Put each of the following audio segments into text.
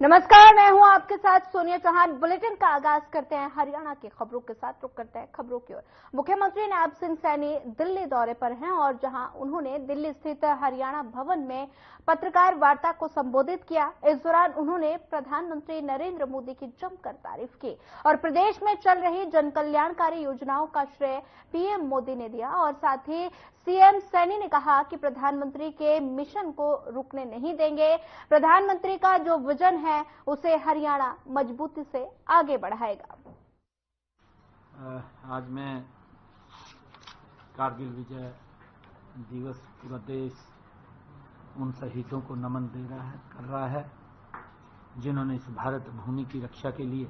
नमस्कार, मैं हूं आपके साथ सोनिया चौहान। बुलेटिन का आगाज करते हैं हरियाणा की खबरों के साथ। रुक करते हैं खबरों की ओर। मुख्यमंत्री नायब सिंह सैनी दिल्ली दौरे पर हैं और जहां उन्होंने दिल्ली स्थित हरियाणा भवन में पत्रकार वार्ता को संबोधित किया। इस दौरान उन्होंने प्रधानमंत्री नरेंद्र मोदी की जमकर तारीफ की और प्रदेश में चल रही जनकल्याणकारी योजनाओं का श्रेय पीएम मोदी ने दिया। और साथ ही सीएम सैनी ने कहा कि प्रधानमंत्री के मिशन को रुकने नहीं देंगे। प्रधानमंत्री का जो विजन है उसे हरियाणा मजबूती से आगे बढ़ाएगा। आज मैं कारगिल विजय दिवस पूरा देश उन शहीदों को नमन कर रहा है जिन्होंने इस भारत भूमि की रक्षा के लिए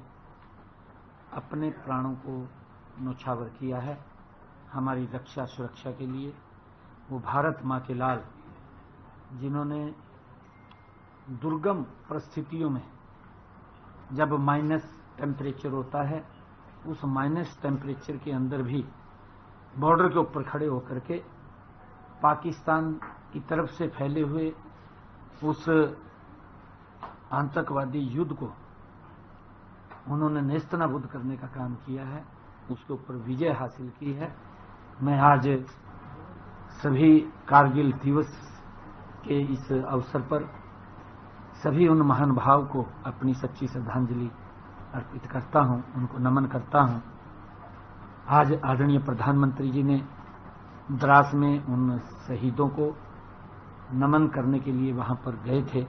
अपने प्राणों को न्यौछावर किया है। हमारी रक्षा सुरक्षा के लिए वो भारत माँ के लाल जिन्होंने दुर्गम परिस्थितियों में जब माइनस टेम्परेचर होता है उस माइनस टेम्परेचर के अंदर भी बॉर्डर के ऊपर खड़े होकर के पाकिस्तान की तरफ से फैले हुए उस आतंकवादी युद्ध को उन्होंने नेस्तनाबूद करने का काम किया है, उसके ऊपर विजय हासिल की है। मैं आज सभी कारगिल दिवस के इस अवसर पर सभी उन महान भाव को अपनी सच्ची श्रद्धांजलि अर्पित करता हूं, उनको नमन करता हूं। आज आदरणीय प्रधानमंत्री जी ने द्रास में उन शहीदों को नमन करने के लिए वहां पर गए थे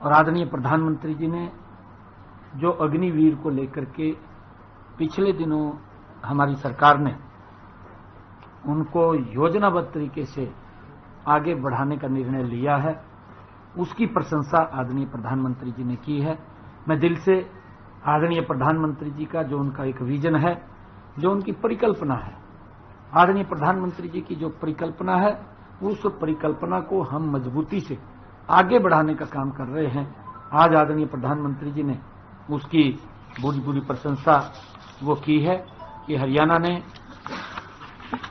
और आदरणीय प्रधानमंत्री जी ने जो अग्निवीर को लेकर के पिछले दिनों हमारी सरकार ने उनको योजनाबद्ध तरीके से आगे बढ़ाने का निर्णय लिया है, उसकी प्रशंसा आदरणीय प्रधानमंत्री जी ने की है। मैं दिल से आदरणीय प्रधानमंत्री जी का जो उनका एक विजन है, जो उनकी परिकल्पना है, आदरणीय प्रधानमंत्री जी की जो परिकल्पना है उस परिकल्पना को हम मजबूती से आगे बढ़ाने का काम कर रहे हैं। आज आदरणीय प्रधानमंत्री जी ने उसकी बुरी बुरी प्रशंसा वो की है कि हरियाणा ने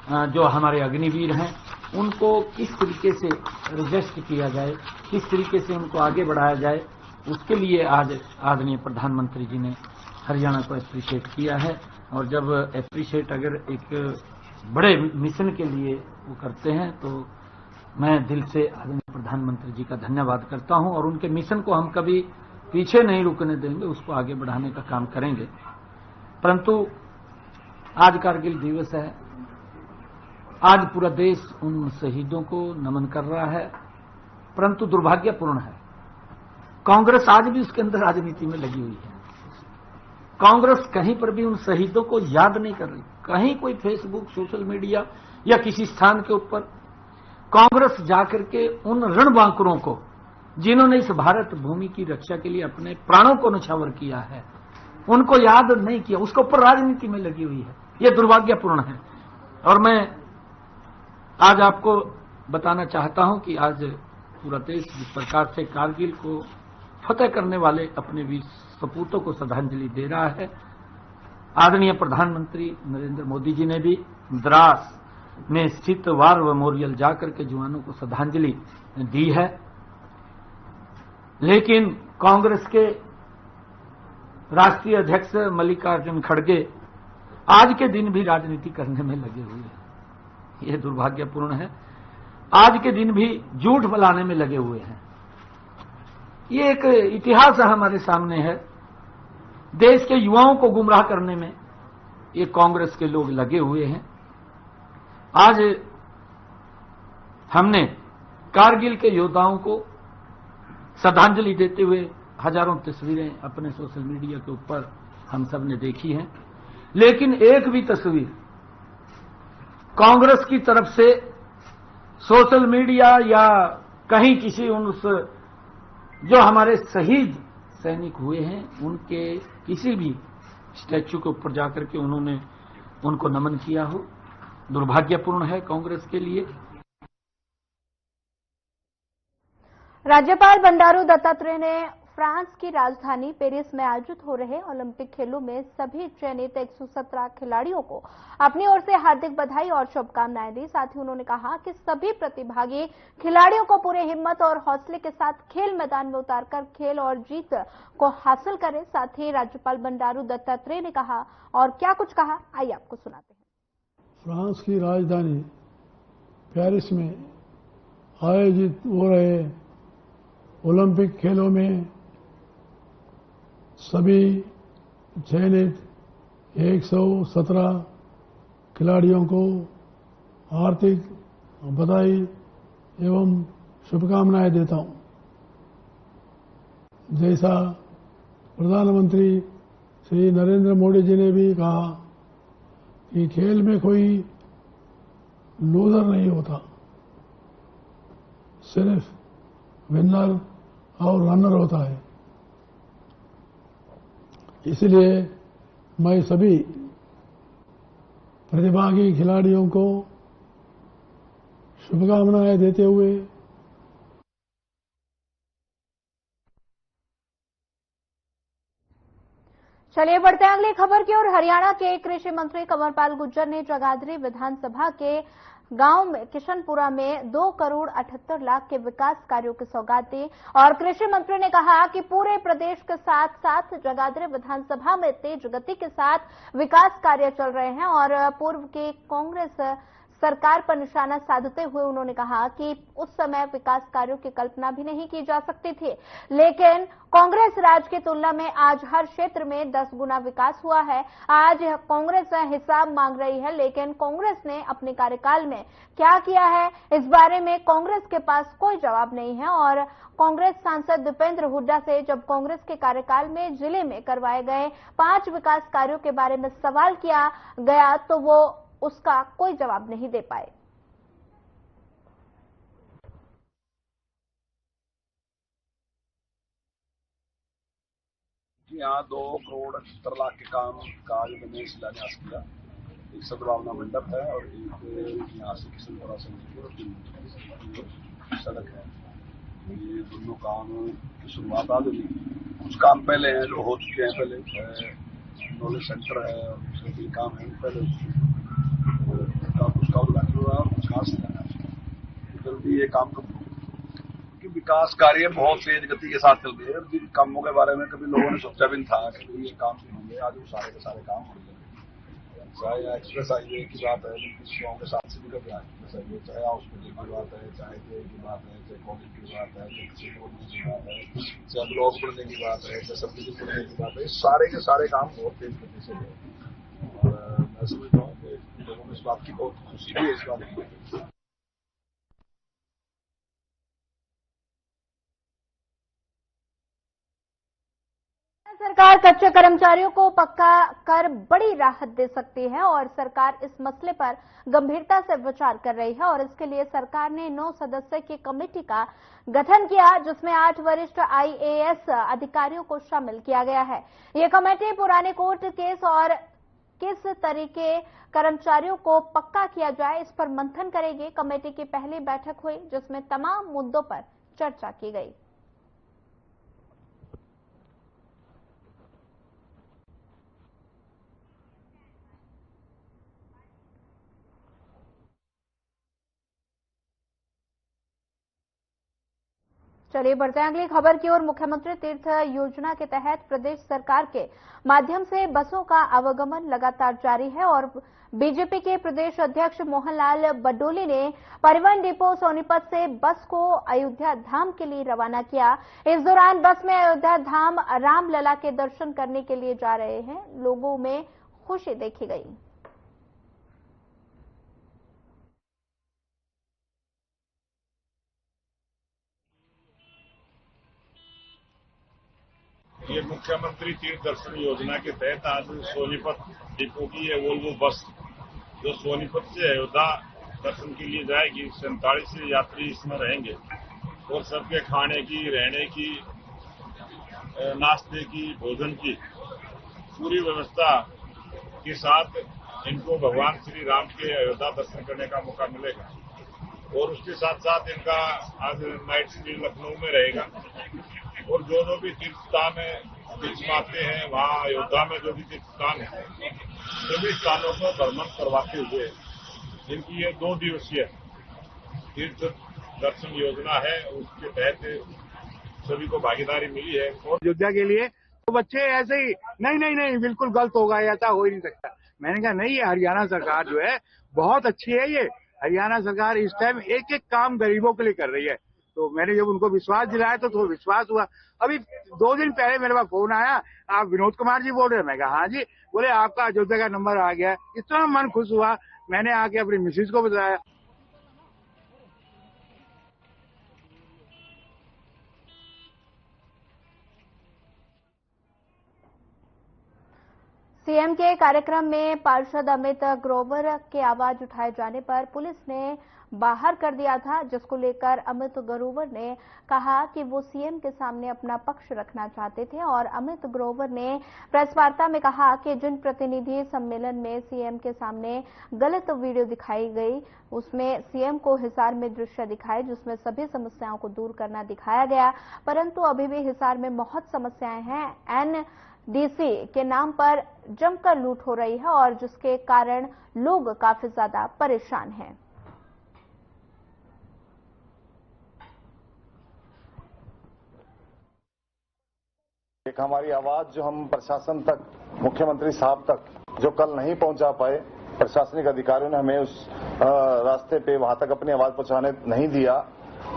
जो हमारे अग्निवीर हैं उनको किस तरीके से रजिस्ट किया जाए, किस तरीके से उनको आगे बढ़ाया जाए, उसके लिए आज आदरणीय प्रधानमंत्री जी ने हरियाणा को एप्रिशिएट किया है। और जब एप्रिशिएट अगर एक बड़े मिशन के लिए वो करते हैं तो मैं दिल से आदरणीय प्रधानमंत्री जी का धन्यवाद करता हूं और उनके मिशन को हम कभी पीछे नहीं रुकने देंगे, उसको आगे बढ़ाने का काम करेंगे। परंतु आज कारगिल दिवस है, आज पूरा देश उन शहीदों को नमन कर रहा है, परंतु दुर्भाग्यपूर्ण है कांग्रेस आज भी उसके अंदर राजनीति में लगी हुई है। कांग्रेस कहीं पर भी उन शहीदों को याद नहीं कर रही। कहीं कोई फेसबुक, सोशल मीडिया या किसी स्थान के ऊपर कांग्रेस जाकर के उन रणबांकुरों को जिन्होंने इस भारत भूमि की रक्षा के लिए अपने प्राणों को न्यौछावर किया है उनको याद नहीं किया, उसके ऊपर राजनीति में लगी हुई है। यह दुर्भाग्यपूर्ण है। और मैं आज आपको बताना चाहता हूं कि आज पूरा देश जिस प्रकार से कारगिल को फतेह करने वाले अपने वीर सपूतों को श्रद्धांजलि दे रहा है, आदरणीय प्रधानमंत्री नरेंद्र मोदी जी ने भी द्रास में स्थित वार मेमोरियल जाकर के जवानों को श्रद्धांजलि दी है। लेकिन कांग्रेस के राष्ट्रीय अध्यक्ष मल्लिकार्जुन खड़गे आज के दिन भी राजनीति करने में लगे हुए हैं। यह दुर्भाग्यपूर्ण है। आज के दिन भी झूठ फैलाने में लगे हुए हैं। ये एक इतिहास हमारे सामने है। देश के युवाओं को गुमराह करने में ये कांग्रेस के लोग लगे हुए हैं। आज हमने कारगिल के योद्धाओं को श्रद्धांजलि देते हुए हजारों तस्वीरें अपने सोशल मीडिया के ऊपर हम सब ने देखी हैं, लेकिन एक भी तस्वीर कांग्रेस की तरफ से सोशल मीडिया या कहीं किसी उस जो हमारे शहीद सैनिक हुए हैं उनके किसी भी स्टैच्यू के ऊपर जाकर के उन्होंने उनको नमन किया हो, दुर्भाग्यपूर्ण है कांग्रेस के लिए। राज्यपाल बंडारू दत्तात्रेय ने फ्रांस की राजधानी पेरिस में आयोजित हो रहे ओलंपिक खेलों में सभी चयनित 117 खिलाड़ियों को अपनी ओर से हार्दिक बधाई और शुभकामनाएं दी। साथ ही उन्होंने कहा कि सभी प्रतिभागी खिलाड़ियों को पूरे हिम्मत और हौसले के साथ खेल मैदान में उतारकर खेल और जीत को हासिल करें। साथ ही राज्यपाल बंडारू दत्तात्रेय ने कहा और क्या कुछ कहा, आइए आपको सुनाते हैं। फ्रांस की राजधानी पेरिस में आयोजित हो रहे ओलंपिक खेलों में सभी चयनित 117 खिलाड़ियों को हार्दिक बधाई एवं शुभकामनाएं देता हूं। जैसा प्रधानमंत्री श्री नरेंद्र मोदी जी ने भी कहा कि खेल में कोई लूजर नहीं होता, सिर्फ विनर और रनर होता है। इसलिए मैं सभी प्रतिभागी खिलाड़ियों को शुभकामनाएं देते हुए चलिए बढ़ते हैं अगली खबर की ओर। हरियाणा के कृषि मंत्री कंवरपाल गुर्जर ने जगाधरी विधानसभा के गांव में किशनपुरा में 2 करोड़ 78 लाख के विकास कार्यों की सौगात दी और कृषि मंत्री ने कहा कि पूरे प्रदेश के साथ साथ जगाधरी विधानसभा में तेज गति के साथ विकास कार्य चल रहे हैं और पूर्व की कांग्रेस सरकार पर निशाना साधते हुए उन्होंने कहा कि उस समय विकास कार्यों की कल्पना भी नहीं की जा सकती थी, लेकिन कांग्रेस राज की तुलना में आज हर क्षेत्र में 10 गुना विकास हुआ है। आज कांग्रेस हिसाब मांग रही है, लेकिन कांग्रेस ने अपने कार्यकाल में क्या किया है, इस बारे में कांग्रेस के पास कोई जवाब नहीं है। और कांग्रेस सांसद दीपेंद्र हुड्डा से जब कांग्रेस के कार्यकाल में जिले में करवाए गए 5 विकास कार्यों के बारे में सवाल किया गया तो वो उसका कोई जवाब नहीं दे पाए। यहाँ 2 करोड़ 78 लाख के काम का जो मैंने शिलान्यास किया। एक सद्भावना मंडप है और एक यहाँ से किशनपुरा से सड़क है। ये दोनों काम की शुरुआत आज हुई। कुछ काम पहले हैं जो हो चुके हैं, पहले नॉलेज सेंटर है और दूसरे भी काम है पहले उसका उद्घाटन हुआ और कुछ खास जल्दी ये काम क्योंकि विकास कार्य बहुत तेज गति के साथ चल रही है। जिन कामों के बारे में कभी लोगों ने सोचा भी नहीं था कि ये काम होंगे, आज वो सारे के सारे काम हो रहे हैं। चाहे एक्सप्रेस हाईवे की बात है, गाँव के साथ से निकल रहा है एक्सप्रेस हाईवे, चाहे हॉस्पिटल की बात है, चाहे जेल की बात है, चाहे कॉलेज की बात है, चाहे किसी रोड की बात है, चाहे ब्लॉक बढ़ने की बात है, चाहे सब कुछ बढ़ने की बात है, सारे के सारे काम बहुत तेज गति से हुए। और मैं समझता हूँ कि लोगों को इस बात की बहुत खुशी भी है। इस बात की सरकार कच्चे कर्मचारियों को पक्का कर बड़ी राहत दे सकती है और सरकार इस मसले पर गंभीरता से विचार कर रही है और इसके लिए सरकार ने 9 सदस्य की कमेटी का गठन किया, जिसमें 8 वरिष्ठ IAS अधिकारियों को शामिल किया गया है। ये कमेटी पुराने कोर्ट केस और किस तरीके कर्मचारियों को पक्का किया जाए, इस पर मंथन करेगी। कमेटी की पहली बैठक हुई जिसमें तमाम मुद्दों पर चर्चा की गई। चलिए बढ़ते हैं अगली खबर की ओर। मुख्यमंत्री तीर्थ योजना के तहत प्रदेश सरकार के माध्यम से बसों का आवागमन लगातार जारी है और बीजेपी के प्रदेश अध्यक्ष मोहनलाल बडोली ने परिवहन डिपो सोनीपत से बस को अयोध्या धाम के लिए रवाना किया। इस दौरान बस में अयोध्या धाम रामलला के दर्शन करने के लिए जा रहे हैं। लोगों में खुशी देखी गई। ये मुख्यमंत्री तीर्थ दर्शन योजना के तहत आज सोनीपत डिपो की ये वोल्वो बस जो सोनीपत से अयोध्या दर्शन के लिए जाएगी, 47 यात्री इसमें रहेंगे और सबके खाने की, रहने की, नाश्ते की, भोजन की पूरी व्यवस्था के साथ इनको भगवान श्री राम के अयोध्या दर्शन करने का मौका मिलेगा। और उसके साथ साथ इनका आज नाइट स्टे लखनऊ में रहेगा और जो भी तीर्थ स्थान है बीच में आते हैं वहाँ अयोध्या में जो भी तीर्थ स्थान है सभी स्थानों को भ्रमण करवाते हुए इनकी ये 2 दिवसीय तीर्थ दर्शन योजना है उसके तहत सभी को भागीदारी मिली है। और अयोध्या के लिए तो बच्चे ऐसे ही नहीं बिल्कुल गलत होगा, ऐसा हो ही नहीं सकता। मैंने कहा नहीं, ये हरियाणा सरकार जो है बहुत अच्छी है। ये हरियाणा सरकार इस टाइम एक एक काम गरीबों के लिए कर रही है। तो मैंने जब उनको विश्वास दिलाया तो थोड़ा विश्वास हुआ। अभी 2 दिन पहले मेरे पास फोन आया, आप विनोद कुमार जी बोल रहे हैं? मैं कहा हाँ जी। बोले आपका अयोध्या का नंबर आ गया। इतना मन खुश हुआ, मैंने आके अपनी मिसेज को बताया। सीएम के कार्यक्रम में पार्षद अमित ग्रोवर के आवाज उठाए जाने पर पुलिस ने बाहर कर दिया था, जिसको लेकर अमित ग्रोवर ने कहा कि वो सीएम के सामने अपना पक्ष रखना चाहते थे। और अमित ग्रोवर ने प्रेस वार्ता में कहा कि जिन प्रतिनिधि सम्मेलन में सीएम के सामने गलत वीडियो दिखाई गई उसमें सीएम को हिसार में दृश्य दिखाए जिसमें सभी समस्याओं को दूर करना दिखाया गया, परंतु अभी भी हिसार में बहुत समस्याएं हैं। एनडीसी के नाम पर जमकर लूट हो रही है और जिसके कारण लोग काफी ज्यादा परेशान हैं। एक हमारी आवाज जो हम प्रशासन तक, मुख्यमंत्री साहब तक जो कल नहीं पहुंचा पाए, प्रशासनिक अधिकारियों ने हमें उस रास्ते पे वहां तक अपनी आवाज पहुंचाने नहीं दिया।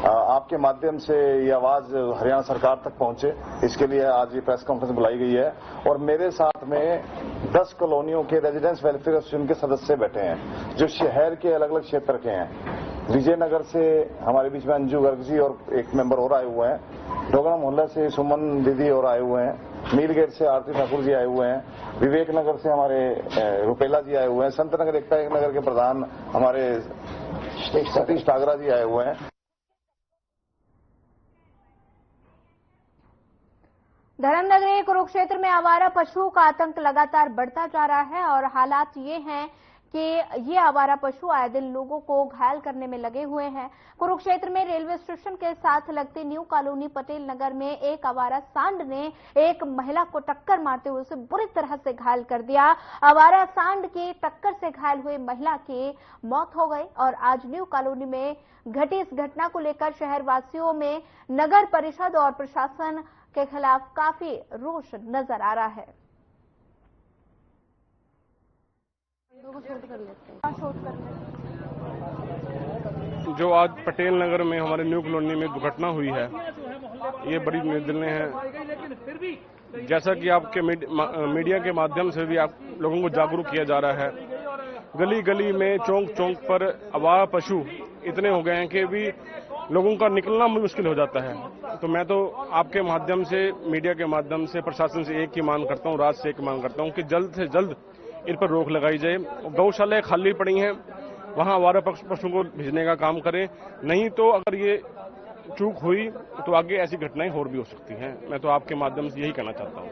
आपके माध्यम से ये आवाज हरियाणा सरकार तक पहुंचे, इसके लिए आज ये प्रेस कॉन्फ्रेंस बुलाई गई है। और मेरे साथ में 10 कॉलोनियों के रेजिडेंस वेलफेयर एसोसिएशन के सदस्य बैठे हैं जो शहर के अलग अलग क्षेत्र के हैं। विजयनगर से हमारे बीच में अंजू गर्ग जी और एक मेंबर और आए हुए हैं। डोगरा मोहल्ला से सुमन दीदी और आए हुए हैं। मीलगेट से आरती ठाकुर जी आए हुए हैं। विवेक नगर से हमारे रुपेला जी आए हुए हैं। संत नगर एकता नगर के प्रधान हमारे सतीश टागरा जी आए हुए हैं। धर्मनगरी कुरुक्षेत्र में आवारा पशुओं का आतंक लगातार बढ़ता जा रहा है और हालात ये हैं कि ये आवारा पशु आए दिन लोगों को घायल करने में लगे हुए हैं। कुरुक्षेत्र में रेलवे स्टेशन के साथ लगते न्यू कॉलोनी पटेल नगर में एक आवारा सांड ने एक महिला को टक्कर मारते हुए उसे बुरी तरह से घायल कर दिया। आवारा सांड की टक्कर से घायल हुई महिला की मौत हो गई और आज न्यू कॉलोनी में घटी इस घटना को लेकर शहरवासियों में नगर परिषद और प्रशासन के खिलाफ काफी रोष नजर आ रहा है। जो आज पटेल नगर में हमारे न्यू कॉलोनी में दुर्घटना हुई है, ये बड़ी निर्दयनीय है। जैसा कि आपके मीडिया के माध्यम से भी आप लोगों को जागरूक किया जा रहा है, गली गली में चौक चौक पर आवारा पशु इतने हो गए हैं कि भी लोगों का निकलना मुश्किल हो जाता है। तो मैं तो आपके माध्यम से, मीडिया के माध्यम से प्रशासन से एक ही मांग करता हूँ, राज्य से एक मांग करता हूँ कि जल्द से जल्द इन पर रोक लगाई जाए। गौशालाएं खाली पड़ी हैं, वहां आवारा पशुओं को भेजने का काम करें, नहीं तो अगर ये चूक हुई तो आगे ऐसी घटनाएं और भी हो सकती हैं। मैं तो आपके माध्यम से यही कहना चाहता हूँ।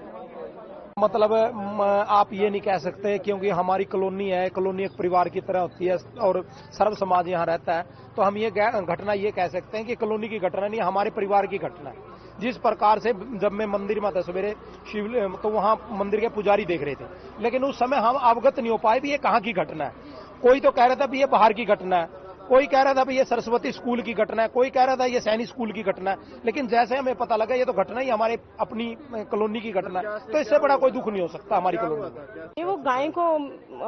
मतलब आप ये नहीं कह सकते क्योंकि हमारी कॉलोनी है, कॉलोनी एक परिवार की तरह होती है और सर्व समाज यहाँ रहता है, तो हम ये घटना ये कह सकते हैं कि कॉलोनी की घटना नहीं, हमारे परिवार की घटना है। जिस प्रकार से जब मैं मंदिर में था सवेरे शिव, तो वहाँ मंदिर के पुजारी देख रहे थे, लेकिन उस समय हम अवगत नहीं हो पाए भी ये कहाँ की घटना है। कोई तो कह रहा था भी ये बाहर की घटना है, कोई कह रहा था भी ये सरस्वती स्कूल की घटना है, कोई कह रहा था ये सैनिक स्कूल की घटना है, लेकिन जैसे हमें पता लगा ये तो घटना ही हमारे अपनी कॉलोनी की घटना है, तो इससे बड़ा कोई दुख नहीं हो सकता हमारी कॉलोनी में। ये वो गाय को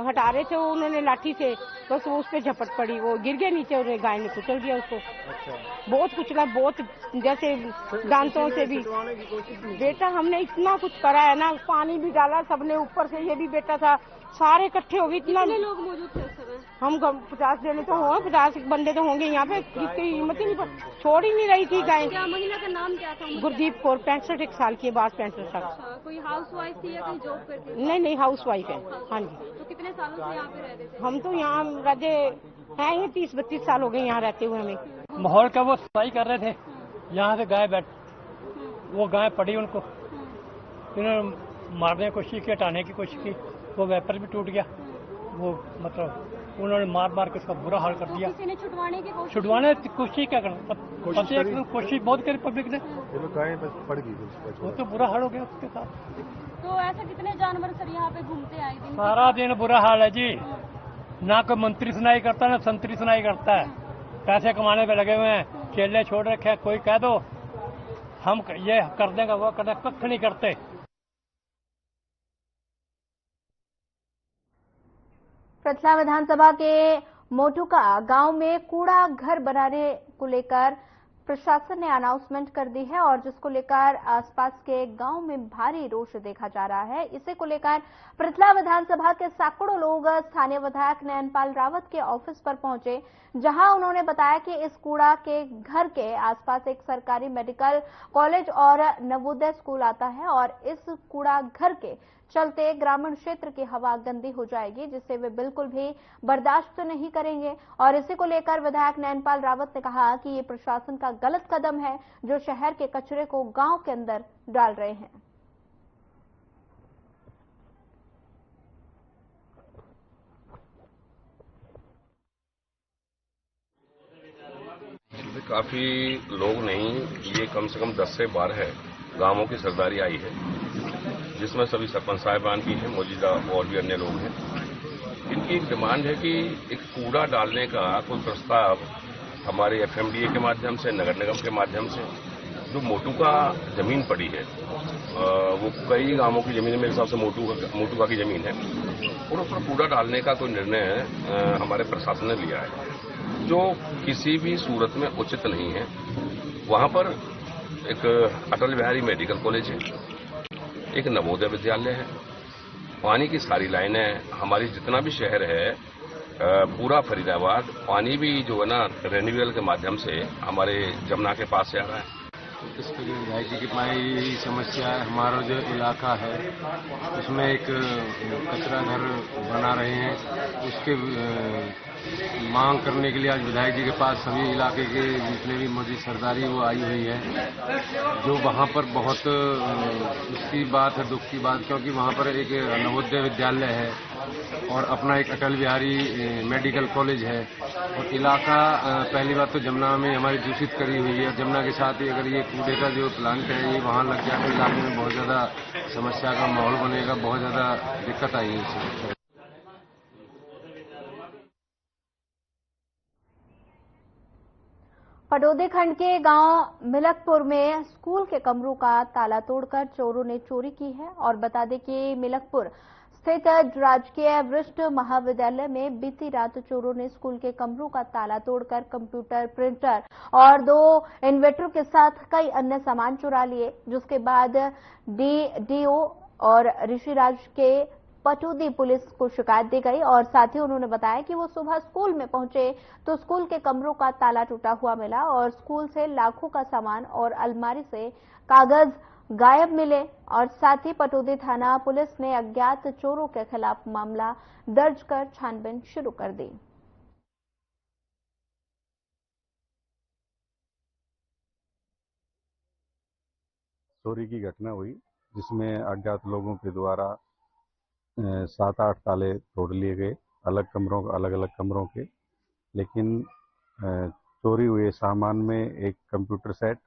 हटा रहे थे, उन्होंने लाठी से बस वो उस पर झपट पड़ी, वो गिर गया नीचे और गाय ने कुचल दिया उसको। बहुत कुचला, बहुत जैसे दांतों से भी। बेटा हमने इतना कुछ करा है ना, पानी भी डाला सबने ऊपर से, ये भी बेटा था, सारे इकट्ठे हो गए। इतना लोग मौजूद थे हम 50 जने तो होंगे, 50 बंदे तो होंगे यहाँ पे। इसकी हिम्मत ही नहीं, छोड़ ही नहीं रही थी गाय। महिला का नाम क्या था? गुरदीप कौर, 65 साल की, बात 65 साल। कोई हाउस वाइफ थी या कहीं जॉब करती थी? नहीं, हाउस वाइफ है। हाँ जी। तो कितने सालों से यहाँ पे रहते थे? हम तो यहाँ रहते हैं, ये 30-32 साल हो गए यहाँ रहते हुए हमें। माहौल का वो सफाई कर रहे थे, यहाँ से गाय वो गाय पड़ी, उनको इन्होंने मारने की कोशिश की, हटाने की कोशिश की, वो वेपर भी टूट गया, वो मतलब उन्होंने मार मार के उसका बुरा हाल कर दिया। किसी ने छुड़वाने की कोशिश छुड़वाने की कोशिश क्या करना, कोशिश बहुत करी पब्लिक ने, पड़ गई वो तो बुरा हाल हो गया उसके साथ। तो ऐसा कितने जानवर सर यहाँ पे घूमते आए दिन? सारा दिन बुरा हाल है जी, ना कोई मंत्री सुनाई करता है ना संतरी सुनाई करता है, पैसे कमाने पे लगे हुए हैं, चेले छोड़ रखे हैं। कोई कह दो हम ये कर देंगे वो कर देंगे, कख नहीं करते। पृथला विधानसभा के मोटुका गांव में कूड़ा घर बनाने को लेकर प्रशासन ने अनाउंसमेंट कर दी है और जिसको लेकर आसपास के गांव में भारी रोष देखा जा रहा है। इसी को लेकर पृथला विधानसभा के सैकड़ों लोग स्थानीय विधायक नयनपाल रावत के ऑफिस पर पहुंचे, जहां उन्होंने बताया कि इस कूड़ा के घर के आसपास एक सरकारी मेडिकल कॉलेज और नवोदय स्कूल आता है और इस कूड़ा घर के चलते ग्रामीण क्षेत्र की हवा गंदी हो जाएगी, जिसे वे बिल्कुल भी बर्दाश्त नहीं करेंगे। और इसी को लेकर विधायक नयनपाल रावत ने कहा कि ये प्रशासन का गलत कदम है जो शहर के कचरे को गांव के अंदर डाल रहे हैं। काफी लोग नहीं, ये कम से कम 10 से 12 गांवों की सरदारी आई है, जिसमें सभी सरपंच साहिबान भी हैं, मौजूदा और भी अन्य लोग हैं। इनकी एक डिमांड है कि एक कूड़ा डालने का कोई प्रस्ताव हमारे एफएमडीए के माध्यम से, नगर निगम के माध्यम से, जो मोटुका जमीन पड़ी है, वो कई गांवों की जमीन, मेरे हिसाब से मोटुका की जमीन है, और उस पर कूड़ा डालने का कोई निर्णय हमारे प्रशासन ने लिया है, जो किसी भी सूरत में उचित नहीं है। वहां पर एक अटल बिहारी मेडिकल कॉलेज है, एक नवोदय विद्यालय है, पानी की सारी लाइनें, हमारी जितना भी शहर है, पूरा फरीदाबाद, पानी भी जो है ना रेन्यूअल के माध्यम से हमारे जमुना के पास से आ रहा है। इसके लिए विधायक जी की पाई समस्या है। हमारा जो इलाका है उसमें एक कचरा घर बना रहे हैं, उसके मांग करने के लिए आज विधायक जी के पास सभी इलाके के जितने भी मौजूद सरदारी वो आई हुई है, जो वहाँ पर बहुत उसकी बात है, दुख की बात, क्योंकि वहाँ पर एक नवोदय विद्यालय है और अपना एक अटल बिहारी मेडिकल कॉलेज है, और इलाका पहली बात तो जमुना में हमारी दूषित करी हुई है। जमुना के साथ ही अगर ये कूड़े का जो प्लांट है ये वहाँ लग जाए तो इलाके में बहुत ज़्यादा समस्या का माहौल बनेगा, बहुत ज़्यादा दिक्कत आई है इससे। पटौदी खंड के गांव मिलकपुर में स्कूल के कमरों का ताला तोड़कर चोरों ने चोरी की है और बता दें कि मिलकपुर स्थित राजकीय वरिष्ठ महाविद्यालय में बीती रात चोरों ने स्कूल के कमरों का ताला तोड़कर कंप्यूटर, प्रिंटर और 2 इन्वर्टर के साथ कई अन्य सामान चुरा लिए, जिसके बाद डीडीओ और ऋषिराज के पटौदी पुलिस को शिकायत दी गई और साथ ही उन्होंने बताया कि वो सुबह स्कूल में पहुंचे तो स्कूल के कमरों का ताला टूटा हुआ मिला और स्कूल से लाखों का सामान और अलमारी से कागज गायब मिले। और साथ ही पटौदी थाना पुलिस ने अज्ञात चोरों के खिलाफ मामला दर्ज कर छानबीन शुरू कर दी। चोरी की घटना हुई जिसमें अज्ञात लोगों के द्वारा 7-8 ताले तोड़ लिए गए, अलग अलग कमरों के। लेकिन चोरी हुए सामान में एक कंप्यूटर सेट,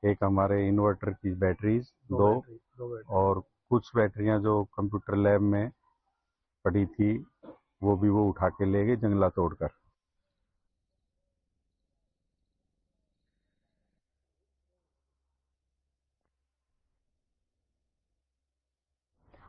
एक हमारे इन्वर्टर की बैटरीज 2 और कुछ बैटरियां जो कंप्यूटर लैब में पड़ी थी वो उठा के ले गए जंगला तोड़कर।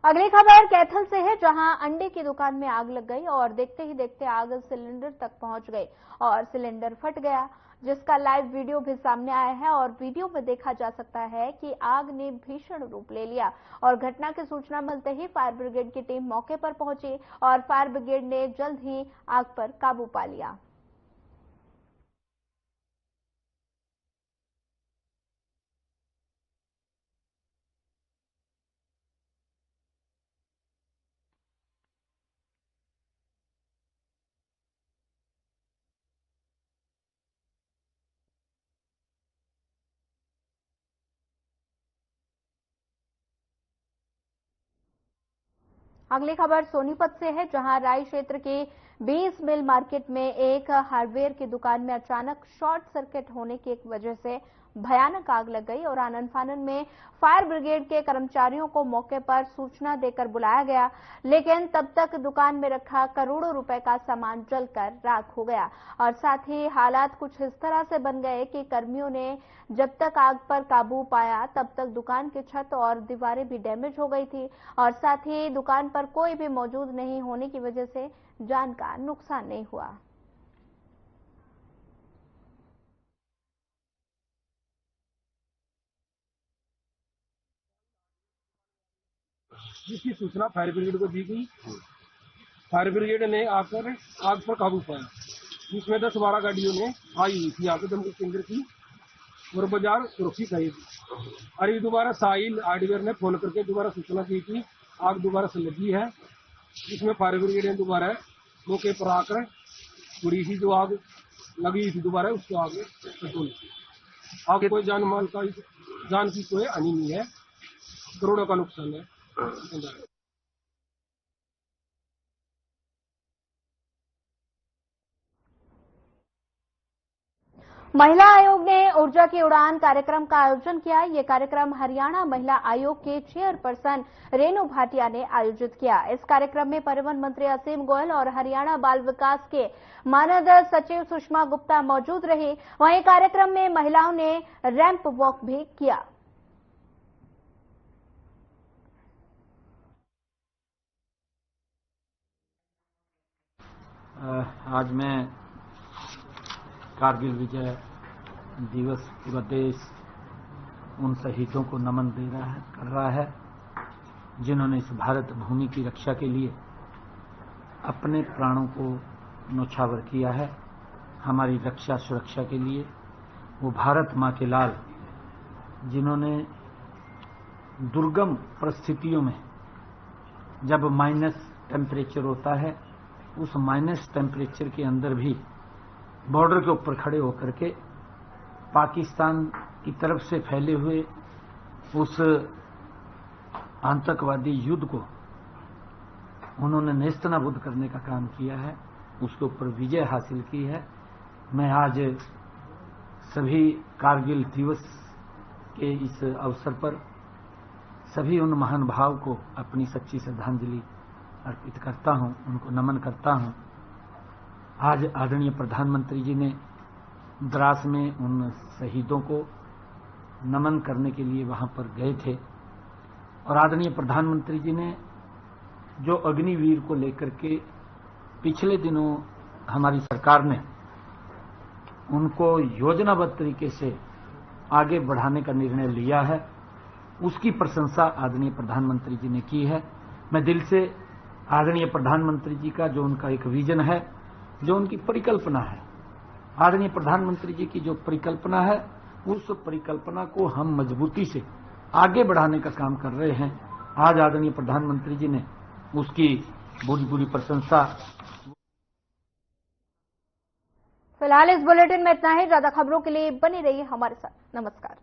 अगली खबर कैथल से है, जहां अंडे की दुकान में आग लग गई और देखते ही देखते आग सिलेंडर तक पहुंच गई और सिलेंडर फट गया, जिसका लाइव वीडियो भी सामने आया है और वीडियो में देखा जा सकता है कि आग ने भीषण रूप ले लिया और घटना की सूचना मिलते ही फायर ब्रिगेड की टीम मौके पर पहुंची और फायर ब्रिगेड ने जल्द ही आग पर काबू पा लिया। अगली खबर सोनीपत से है, जहां राय क्षेत्र के 20 मिल मार्केट में एक हार्डवेयर की दुकान में अचानक शॉर्ट सर्किट होने की वजह से भयानक आग लग गई और आनन फानन में फायर ब्रिगेड के कर्मचारियों को मौके पर सूचना देकर बुलाया गया, लेकिन तब तक दुकान में रखा करोड़ों रुपए का सामान जलकर राख हो गया। और साथ ही हालात कुछ इस तरह से बन गए कि कर्मियों ने जब तक आग पर काबू पाया तब तक दुकान की छत और दीवारें भी डैमेज हो गई थी और साथ ही दुकान पर कोई भी मौजूद नहीं होने की वजह से जान का नुकसान नहीं हुआ। जिसकी सूचना फायर ब्रिगेड को दी गई, फायर ब्रिगेड ने आकर आग पर काबू पाया, जिसमें 10-12 गाड़ियों ने आई हुई थी आग दमकल केंद्र की और बाजार सुरक्षित है। अरे दोबारा साहिल हार्डवेयर ने फोन करके दोबारा सूचना दी कि आग दोबारा से लगी है, जिसमें फायर ब्रिगेड ने दोबारा मौके पर आकर थोड़ी सी जो आग लगी थी दोबारा उसको आग कंट्रोल किया। आग कोई जान की कोई हानि नहीं है, करोड़ों का नुकसान है। महिला आयोग ने ऊर्जा की उड़ान कार्यक्रम का आयोजन किया। ये कार्यक्रम हरियाणा महिला आयोग के चेयरपर्सन रेणु भाटिया ने आयोजित किया। इस कार्यक्रम में परिवहन मंत्री असीम गोयल और हरियाणा बाल विकास के मानद सचिव सुषमा गुप्ता मौजूद रही। वहीं कार्यक्रम में महिलाओं ने रैंप वॉक भी किया। आज मैं कारगिल विजय दिवस पूरा देश उन शहीदों को नमन कर रहा है जिन्होंने इस भारत भूमि की रक्षा के लिए अपने प्राणों को न्यौछावर किया है। हमारी रक्षा सुरक्षा के लिए वो भारत माँ के लाल जिन्होंने दुर्गम परिस्थितियों में जब माइनस टेम्परेचर होता है उस माइनस टेम्परेचर के अंदर भी बॉर्डर के ऊपर खड़े होकर के पाकिस्तान की तरफ से फैले हुए उस आतंकवादी युद्ध को उन्होंने नेस्तनाबूद करने का काम किया है, उसके ऊपर विजय हासिल की है। मैं आज सभी कारगिल दिवस के इस अवसर पर सभी उन महान भाव को अपनी सच्ची श्रद्धांजलि अर्पित करता हूं, उनको नमन करता हूं। आज आदरणीय प्रधानमंत्री जी ने द्रास में उन शहीदों को नमन करने के लिए वहां पर गए थे और आदरणीय प्रधानमंत्री जी ने जो अग्निवीर को लेकर के पिछले दिनों हमारी सरकार ने उनको योजनाबद्ध तरीके से आगे बढ़ाने का निर्णय लिया है, उसकी प्रशंसा आदरणीय प्रधानमंत्री जी ने की है। मैं दिल से आदरणीय प्रधानमंत्री जी का जो उनका एक विजन है, जो उनकी परिकल्पना है, आदरणीय प्रधानमंत्री जी की जो परिकल्पना है, उस परिकल्पना को हम मजबूती से आगे बढ़ाने का काम कर रहे हैं। आज आदरणीय प्रधानमंत्री जी ने उसकी पूरी प्रशंसा। फिलहाल इस बुलेटिन में इतना ही। ज्यादा खबरों के लिए बनी रहिए हमारे साथ। नमस्कार।